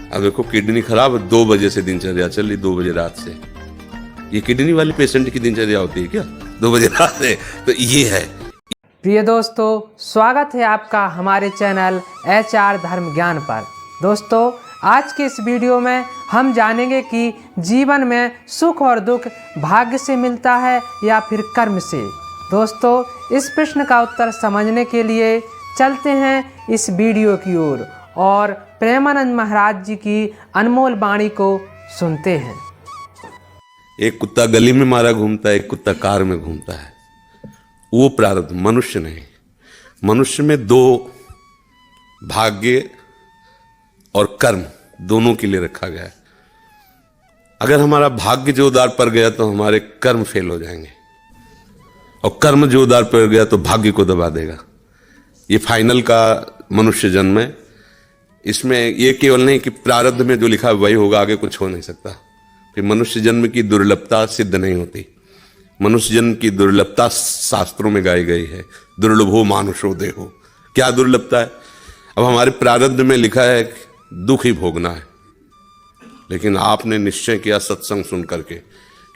अब देखो किडनी खराब है, 2 बजे से दिनचर्या चल रही, 2 बजे रात से। ये किडनी वाले पेशेंट की दिनचर्या होती है क्या 2 बजे रात से? तो ये है। प्रिय दोस्तों, स्वागत है आपका हमारे चैनल HR धर्म ज्ञान पर। दोस्तों, आज के इस वीडियो में हम जानेंगे कि जीवन में सुख और दुख भाग्य से मिलता है या फिर कर्म से। दोस्तों, इस प्रश्न का उत्तर समझने के लिए चलते हैं इस वीडियो की ओर और प्रेमानंद महाराज जी की अनमोल वाणी को सुनते हैं। एक कुत्ता गली में मारा घूमता है, एक कुत्ता कार में घूमता है। वो प्रारब्ध, मनुष्य नहीं। मनुष्य में 2 भाग्य और कर्म दोनों के लिए रखा गया है। अगर हमारा भाग्य जोरदार पड़ गया तो हमारे कर्म फेल हो जाएंगे, और कर्म जोरदार पड़ गया तो भाग्य को दबा देगा। ये फाइनल का मनुष्य जन्म है। इसमें ये केवल नहीं कि प्रारब्ध में जो लिखा है वही होगा, आगे कुछ हो नहीं सकता। फिर मनुष्य जन्म की दुर्लभता सिद्ध नहीं होती। मनुष्य जन्म की दुर्लभता शास्त्रों में गाई गई है। दुर्लभो मानुषो देहो। क्या दुर्लभता है? अब हमारे प्रारब्ध में लिखा है कि दुख ही भोगना है, लेकिन आपने निश्चय किया सत्संग सुन करके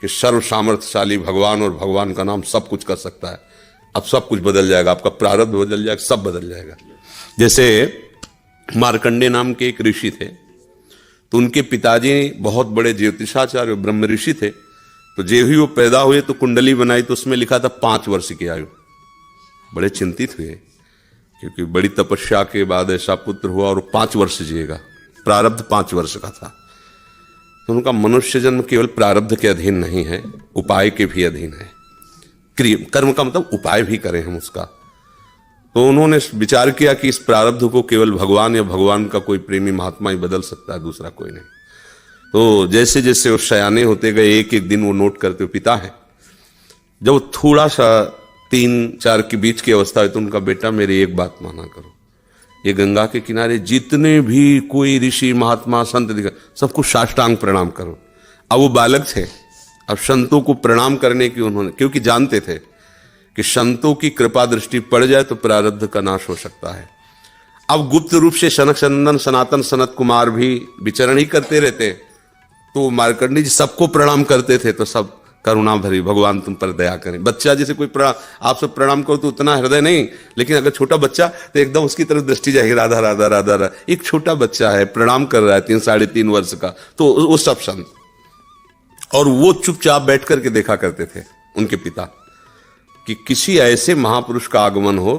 कि सर्व सामर्थ्यशाली भगवान और भगवान का नाम सब कुछ कर सकता है। अब सब कुछ बदल जाएगा, आपका प्रारब्ध बदल जाएगा, सब बदल जाएगा। जैसे मार्कंडे नाम के एक ऋषि थे, तो उनके पिताजी बहुत बड़े ज्योतिषाचार्य ब्रह्म ऋषि थे। तो जब ही वो पैदा हुए तो कुंडली बनाई, तो उसमें लिखा था 5 वर्ष की आयु। बड़े चिंतित हुए, क्योंकि बड़ी तपस्या के बाद ऐसा पुत्र हुआ और 5 वर्ष जिएगा। प्रारब्ध 5 वर्ष का था। तो उनका मनुष्य जन्म केवल प्रारब्ध के अधीन नहीं है, उपाय के भी अधीन है। कर्म का मतलब उपाय भी करें हम उसका। तो उन्होंने विचार किया कि इस प्रारब्ध को केवल भगवान या भगवान का कोई प्रेमी महात्मा ही बदल सकता है, दूसरा कोई नहीं। तो जैसे जैसे वो सयाने होते गए, एक एक दिन वो नोट करते हुए, पिता है जब थोड़ा सा 3-4 के बीच की अवस्था है, तो उनका बेटा मेरी एक बात माना करो, ये गंगा के किनारे जितने भी कोई ऋषि महात्मा संत दिखा, सबको साष्टांग प्रणाम करो। अब वो बालक थे, अब संतों को प्रणाम करने की उन्होंने, क्योंकि जानते थे कि संतों की कृपा दृष्टि पड़ जाए तो प्रारब्ध का नाश हो सकता है। अब गुप्त रूप से सनक सनंदन सनातन सनत कुमार भी विचरण ही करते रहते, तो मार्कंडी जी सबको प्रणाम करते थे। तो सब करुणा भरी, भगवान तुम पर दया करें। बच्चा जैसे कोई आप सब प्रणाम करो तो उतना हृदय नहीं, लेकिन अगर छोटा बच्चा तो एकदम उसकी तरफ दृष्टि जाएगी, राधा राधा राधा राधा। एक छोटा बच्चा है, प्रणाम कर रहा है 3-3.5 वर्ष का, तो वो सब संत, और वो चुपचाप बैठ करके देखा करते थे उनके पिता कि किसी ऐसे महापुरुष का आगमन हो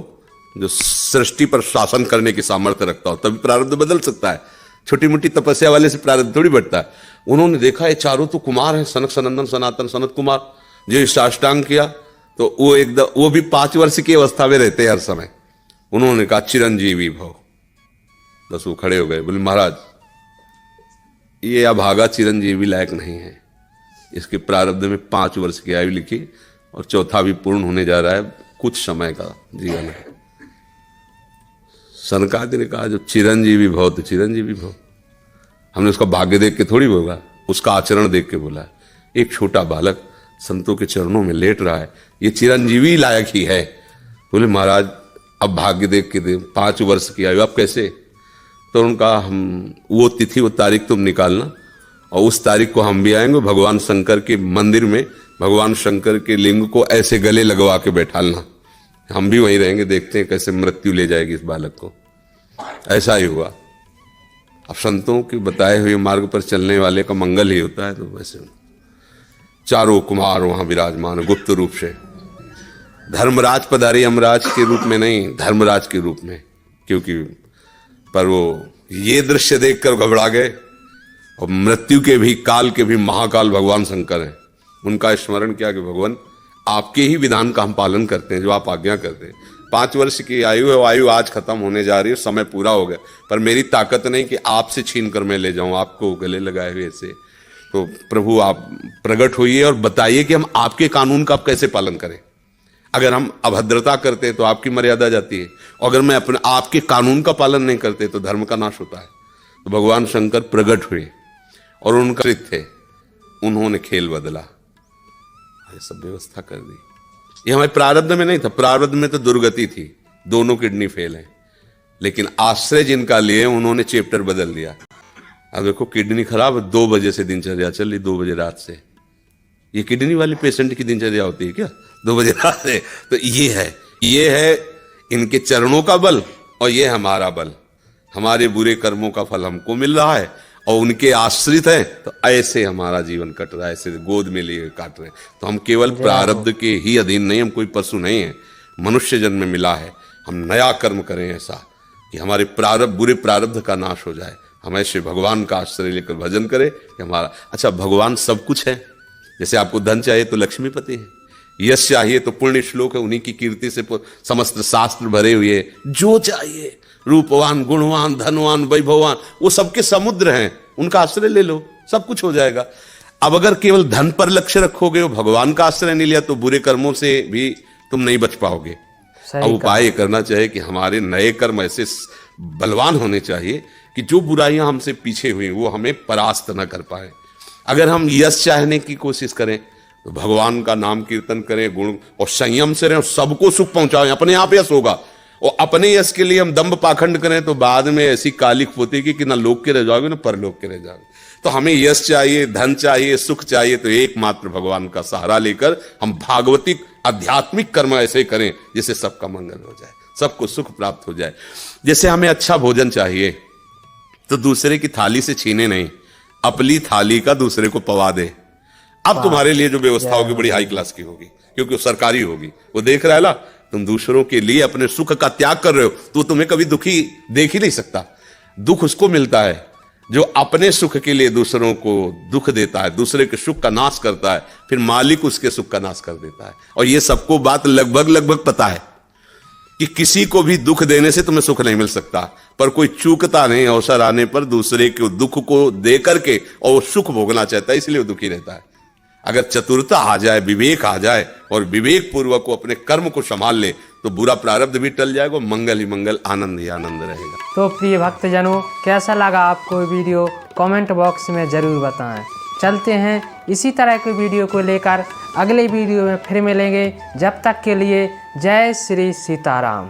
जो सृष्टि पर शासन करने की सामर्थ्य रखता हो, तभी प्रारब्ध बदल सकता है। छोटी मोटी तपस्या वाले से प्रारब्ध थोड़ी बढ़ता है। उन्होंने देखा ये चारों तो कुमार हैं, सनक सनंदन सनातन सनत कुमार, जो साष्टांग किया तो वो एकदम, वो भी 5 वर्ष की अवस्था में रहते हैं हर समय। उन्होंने कहा चिरंजीवी भव। बस वो खड़े हो गए, बोले महाराज ये अभागा चिरंजीवी लायक नहीं है, इसके प्रारब्ध में 5 वर्ष की आयु लिखी और चौथा भी पूर्ण होने जा रहा है, कुछ समय का जीवन है। सनकादि ने कहा जो चिरंजीवी भव तो चिरंजीवी भव। हमने उसका भाग्य देख के थोड़ी बोला, उसका आचरण देख के बोला। एक छोटा बालक संतों के चरणों में लेट रहा है, ये चिरंजीवी लायक ही है। बोले महाराज अब भाग्य देख के दे, 5 वर्ष की आयु, अब कैसे? तो उनका हम वो तिथि वो तारीख तुम निकालना, और उस तारीख को हम भी आएंगे भगवान शंकर के मंदिर में, भगवान शंकर के लिंग को ऐसे गले लगवा के बैठालना, हम भी वहीं रहेंगे, देखते हैं कैसे मृत्यु ले जाएगी इस बालक को। ऐसा ही हुआ। अब संतों के बताए हुए मार्ग पर चलने वाले का मंगल ही होता है। तो वैसे चारों कुमार वहां विराजमान गुप्त रूप से, धर्मराज पधारी, यमराज के रूप में नहीं, धर्मराज के रूप में, क्योंकि पर वो ये दृश्य देखकर घबरा गए। और मृत्यु के भी, काल के भी महाकाल भगवान शंकर हैं। उनका स्मरण किया कि भगवान आपके ही विधान का हम पालन करते हैं, जो आप आज्ञा करते हैं। 5 वर्ष की आयु है, वो आयु आज खत्म होने जा रही है, समय पूरा हो गया, पर मेरी ताकत नहीं कि आपसे छीन कर मैं ले जाऊं आपको गले लगाए हुए से। तो प्रभु आप प्रकट होइए और बताइए कि हम आपके कानून का आप कैसे पालन करें। अगर हम अभद्रता करते तो आपकी मर्यादा जाती है, और अगर मैं अपने आपके कानून का पालन नहीं करते तो धर्म का नाश होता है। तो भगवान शंकर प्रकट हुए और उनका थे, उन्होंने खेल बदला, ये सब व्यवस्था कर दी। ये हमारे प्रारब्ध में नहीं था, प्रारब्ध में तो दुर्गति थी, दोनों किडनी फेल हैं, लेकिन आश्रय जिनका लिए उन्होंने चैप्टर बदल दिया। अब देखो किडनी खराब है, 2 बजे से दिनचर्या चल रही, 2 बजे रात से। ये किडनी वाले पेशेंट की दिनचर्या होती है क्या 2 बजे रात से? तो ये है इनके चरणों का बल और ये हमारा बल। हमारे बुरे कर्मों का फल हमको मिल रहा है और उनके आश्रित हैं, तो ऐसे हमारा जीवन कट रहा है, ऐसे गोद में लिए काट रहे हैं। तो हम केवल प्रारब्ध के ही अधीन नहीं, हम कोई पशु नहीं है, मनुष्य जन्म में मिला है। हम नया कर्म करें ऐसा कि हमारे प्रारब्ध, बुरे प्रारब्ध का नाश हो जाए। हम ऐसे भगवान का आश्रय लेकर भजन करें कि हमारा अच्छा भगवान सब कुछ है। जैसे आपको धन चाहिए तो लक्ष्मीपति है, यश चाहिए तो पुण्य श्लोक है, उन्हीं की कीर्ति से समस्त शास्त्र भरे हुए। जो चाहिए रूपवान, गुणवान, धनवान, वैभवान, वो सबके समुद्र हैं, उनका आश्रय ले लो, सब कुछ हो जाएगा। अब अगर केवल धन पर लक्ष्य रखोगे और भगवान का आश्रय नहीं लिया तो बुरे कर्मों से भी तुम नहीं बच पाओगे। अब उपाय करना चाहिए कि हमारे नए कर्म ऐसे बलवान होने चाहिए कि जो बुराइयां हमसे पीछे हुई वो हमें परास्त न कर पाए। अगर हम यश चाहने की कोशिश करें तो भगवान का नाम कीर्तन करें, गुण और संयम से रहें, सबको सुख पहुंचाएं, अपने आप यश होगा। और अपने यश के लिए हम दंभ पाखंड करें तो बाद में ऐसी कालिक पोतेगी कि ना लोक के रह जाओगे ना परलोक के रह जाओगे। तो हमें यश चाहिए, धन चाहिए, सुख चाहिए, तो एकमात्र भगवान का सहारा लेकर हम भागवतिक आध्यात्मिक कर्म ऐसे करें जिससे सबका मंगल हो जाए, सबको सुख प्राप्त हो जाए। जैसे हमें अच्छा भोजन चाहिए तो दूसरे की थाली से छीने नहीं, अपनी थाली का दूसरे को पवा दे। अब तुम्हारे लिए जो व्यवस्था होगी बड़ी हाई क्लास की होगी, क्योंकि वो सरकारी होगी। वो देख रहा है ना, तुम दूसरों के लिए अपने सुख का त्याग कर रहे हो, तो तुम्हें कभी दुखी देख ही नहीं सकता। दुख उसको मिलता है जो अपने सुख के लिए दूसरों को दुख देता है, दूसरे के सुख का नाश करता है, फिर मालिक उसके सुख का नाश कर देता है। और ये सबको बात लगभग पता है कि किसी को भी दुख देने से तुम्हें सुख नहीं मिल सकता, पर कोई चूकता नहीं अवसर आने पर दूसरे के दुख को दे करके और सुख भोगना चाहता है, इसलिए वो दुखी रहता है। अगर चतुरता आ जाए, विवेक आ जाए और विवेक पूर्वक को अपने कर्म को संभाल ले तो बुरा प्रारब्ध भी टल जाएगा, मंगल ही मंगल, आनंद ही आनंद रहेगा। तो प्रिय भक्तजनों, कैसा लगा आपको वीडियो कमेंट बॉक्स में जरूर बताएं। चलते हैं इसी तरह के वीडियो को लेकर अगले वीडियो में फिर मिलेंगे। जब तक के लिए जय श्री सीताराम।